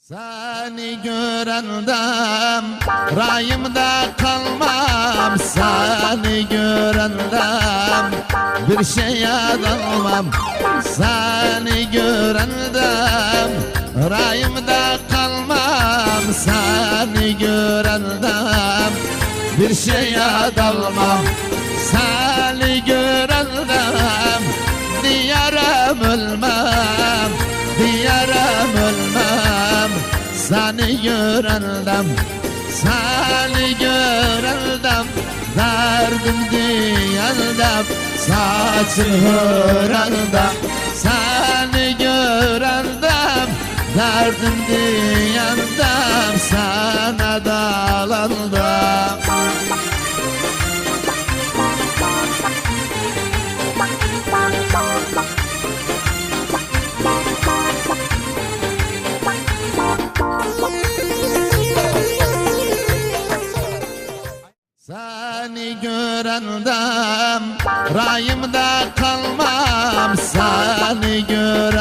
Seni görendem rayımda kalmam, seni görendem bir şeye dalmam. Seni görendem rayımda kalmam, seni görendem bir şeye dalmam. Seni görendem diyarım ölmem, diyarım ölmem. Seni görendem, seni görendem derdim diyendem, saçın hörendem. Seni görendem derdim diyendem, sana dalandım. Seni görendem rayımda kalmam, seni görendem